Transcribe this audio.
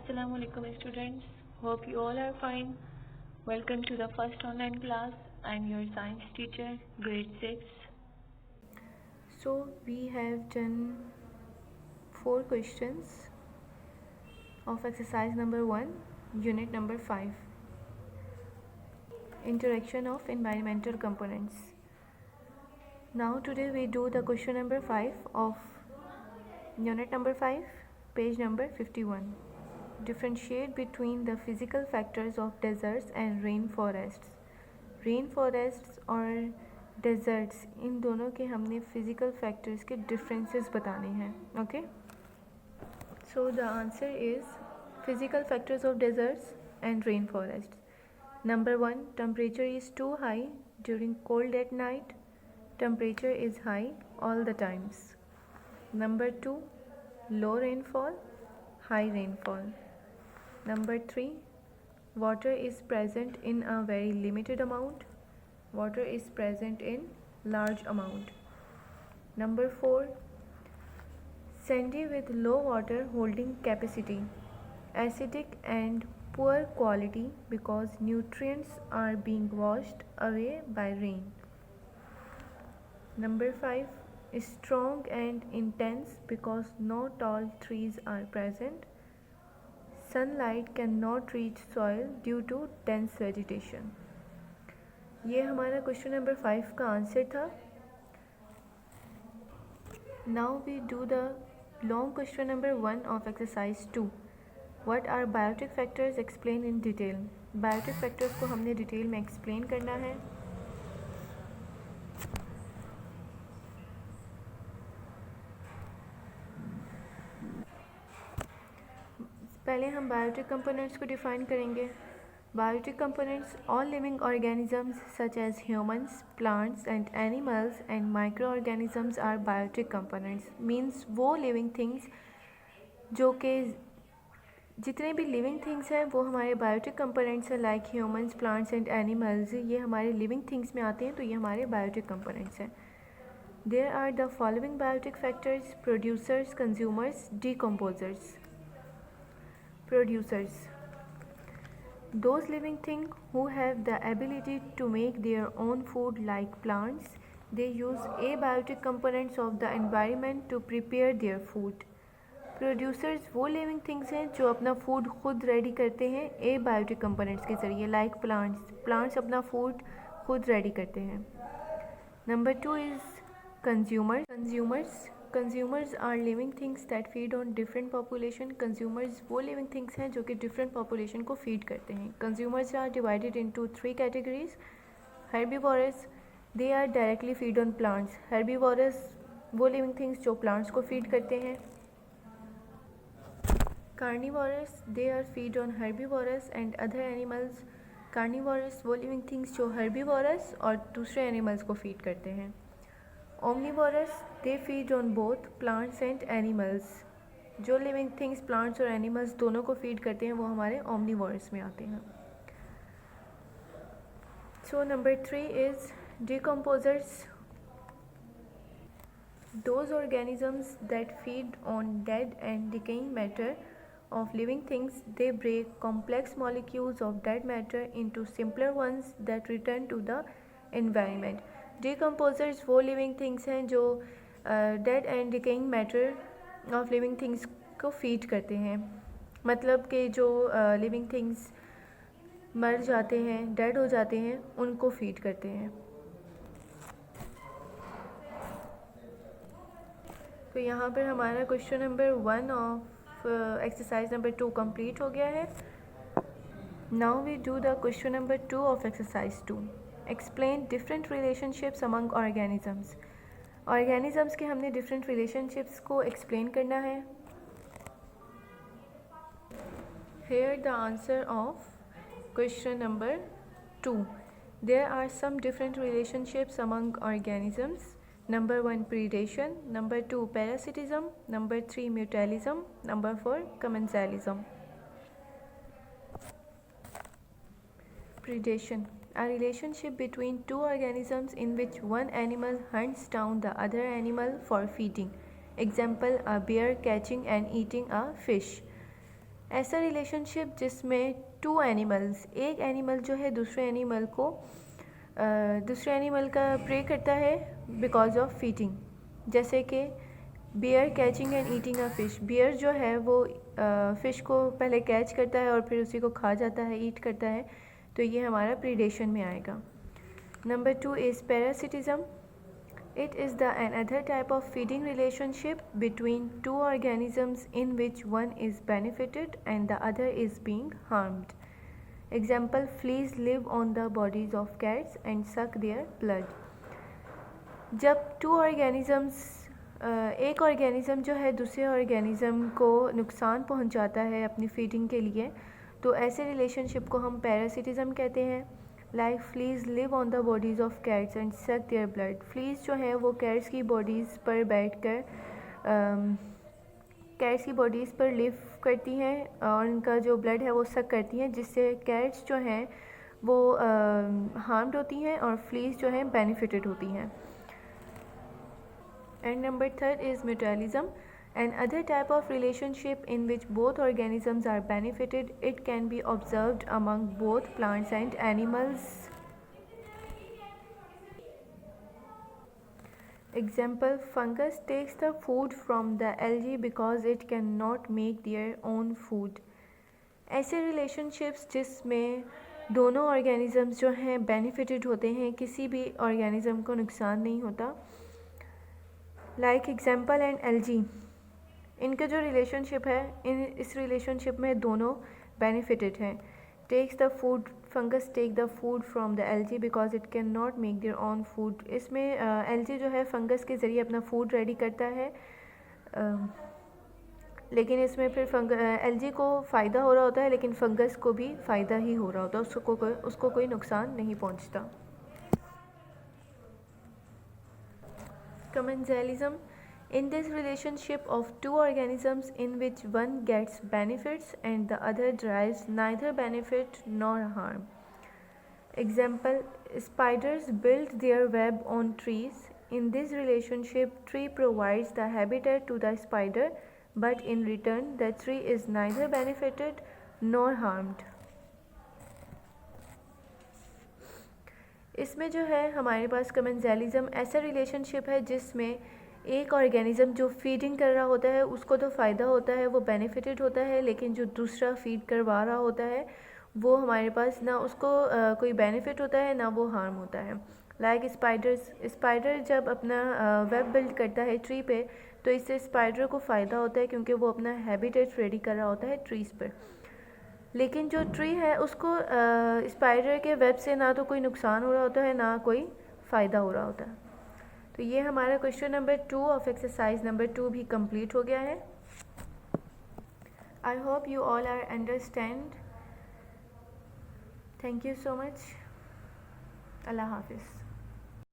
Assalamu alaikum students. Hope you all are fine. Welcome to the first online class. I'm your science teacher, grade 6. So we have done 4 questions of exercise number 1, unit number 5. Interaction of environmental components. Now today we do the question number 5 of unit number 5, page number 51. Differentiate between the physical factors of deserts and rainforests. Rainforests और deserts इन दोनों के हमने physical factors के differences बताने हैं. Okay? So the answer is physical factors of deserts and rainforests. Number 1, temperature is too high during cold at night. Temperature is high all the times. Number 2, low rainfall, high rainfall. Number 3, water is present in a very limited amount. Water is present in large amount. Number 4, sandy with low water holding capacity, acidic and poor quality because nutrients are being washed away by rain. Number 5, strong and intense because no tall trees are present. Sunlight cannot reach soil due to dense vegetation. ये हमारा question number 5 का answer था. Now we do the long question number 1 of exercise 2. What are biotic factors? Explain in detail. Biotic factors को हमने detail में explain करना है. पहले हम बायोटिक कंपोनेंट्स को डिफाइन करेंगे. Biotic components, all living organisms such as humans, plants and animals and microorganisms are biotic components. Means वो living things जो कि जितने भी living things हैं वो हमारे biotic components हैं, like humans, plants and animals. ये हमारे living things में आते हैं तो ये हमारे biotic components हैं. There are the following biotic factors: producers, consumers, decomposers. Producers, those living things who have the ability to make their own food, like plants. They use abiotic components of the environment to prepare their food. Producers वो living things हैं जो अपना food खुद ready करते हैं abiotic components के ज़रिए, like plants. Plants अपना food खुद ready करते हैं. Number 2 is consumers are living things that feed on different population. Consumers वो living things हैं जो कि different population को feed करते हैं. Consumers are divided into 3 categories. Herbivorous, they are directly feed on plants. Herbivorous वो living things जो plants को feed करते हैं. Carnivorous, they are feed on herbivorous and other animals. Carnivorous वो living things जो herbivorous और दूसरे animals को feed करते हैं. Omnivorous, they feed on both plants and animals. जो living things plants और animals दोनों को feed करते हैं वो हमारे omnivorous में आते हैं. So number 3 is decomposers. Those organisms that feed on dead and decaying matter of living things. They break complex molecules of dead matter into simpler ones that return to the environment. Decomposers वो living things हैं जो dead and decaying matter of living things को feed करते हैं. मतलब कि जो living things मर जाते हैं, dead हो जाते हैं, उनको feed करते हैं. तो यहाँ पर हमारा question number 1 of exercise number 2 complete हो गया है. Now we do the question number 2 of exercise 2. Explain different relationships among organisms. Organisms के हमने डिफरेंट रिलेशनशिप्स को एक्सप्लेन करना है. Here the answer of question number 2. There are some different relationships among organisms. Number 1, predation. Number 2, parasitism. Number 3, mutualism. Number 4, commensalism. Predation, a relationship between two organisms in which one animal hunts down the other animal for feeding. Example, a bear catching and eating a fish. ऐसा relationship जिसमें to animals, एक animal जो है दूसरे animal का pray करता है because of feeding, जैसे कि bear catching and eating a fish. Bear जो है वो फ़िश को पहले कैच करता है और फिर उसी को खा जाता है, ईट करता है, तो ये हमारा प्रीडेशन में आएगा। Number 2 is parasitism. It is the another type of feeding relationship between two organisms in which one is benefited and the other is being harmed. Example, fleas live on the bodies of cats and suck their blood. जब एक organism जो है दूसरे organism को नुकसान पहुंचाता है अपनी फीडिंग के लिए, तो ऐसे रिलेशनशिप को हम पैरासिटिज्म कहते हैं। Like fleas live on the bodies of cats and सक देयर ब्लड। फ्लीज जो है वो कैट्स की बॉडीज़ पर बैठकर कैट्स की बॉडीज़ पर लिव करती हैं और उनका जो ब्लड है वो सक करती हैं, जिससे कैट्स जो हैं वो हार्म्ड होती हैं और फ्लीज जो हैं बेनिफिटेड होती हैं। And number 3 is mutualism, another type of relationship in which both organisms are benefited. It can be observed among both plants and animals. Example, fungus takes the food from the algae because it cannot make their own food. ऐसे relationships जिसमें दोनों organisms जो हैं benefited होते हैं, किसी भी organism को नुकसान नहीं होता। लाइक एग्जाम्पल एंड एलजी, इनका जो रिलेशनशिप है, इस रिलेशनशिप में दोनों बेनिफिटेड हैं। Takes the food, fungus take the food from the algae because it can not make their own food. इसमें एलजी जो है फंगस के ज़रिए अपना फूड रेडी करता है, लेकिन इसमें फिर एलजी को फ़ायदा हो रहा होता है, लेकिन फंगस को भी फ़ायदा ही हो रहा होता है, उसको कोई नुकसान नहीं पहुंचता। Commensalism, in this relationship of two organisms in which one gets benefits and the other derives neither benefit nor harm. Example, spiders build their web on trees. In this relationship, tree provides the habitat to the spider, but in return the tree is neither benefited nor harmed. इसमें जो है हमारे पास commensalism ऐसा relationship है जिसमें एक organism जो feeding कर रहा होता है उसको तो फ़ायदा होता है, वो बेनिफिटेड होता है, लेकिन जो दूसरा फीड करवा रहा होता है वो हमारे पास ना उसको कोई बेनिफिट होता है ना वो हार्म होता है। लाइक स्पाइडर जब अपना वेब बिल्ड करता है ट्री पे, तो इससे स्पाइडर को फ़ायदा होता है क्योंकि वो अपना हैबिटेट रेडी कर रहा होता है ट्रीज़ पर। लेकिन जो ट्री है उसको स्पाइडर के वेब से ना तो कोई नुकसान हो रहा होता है ना कोई फ़ायदा हो रहा होता है। तो ये हमारा question number 2 of exercise number 2 भी कंप्लीट हो गया है। I hope you all are understand. Thank you so much. अल्लाह हाफिज़।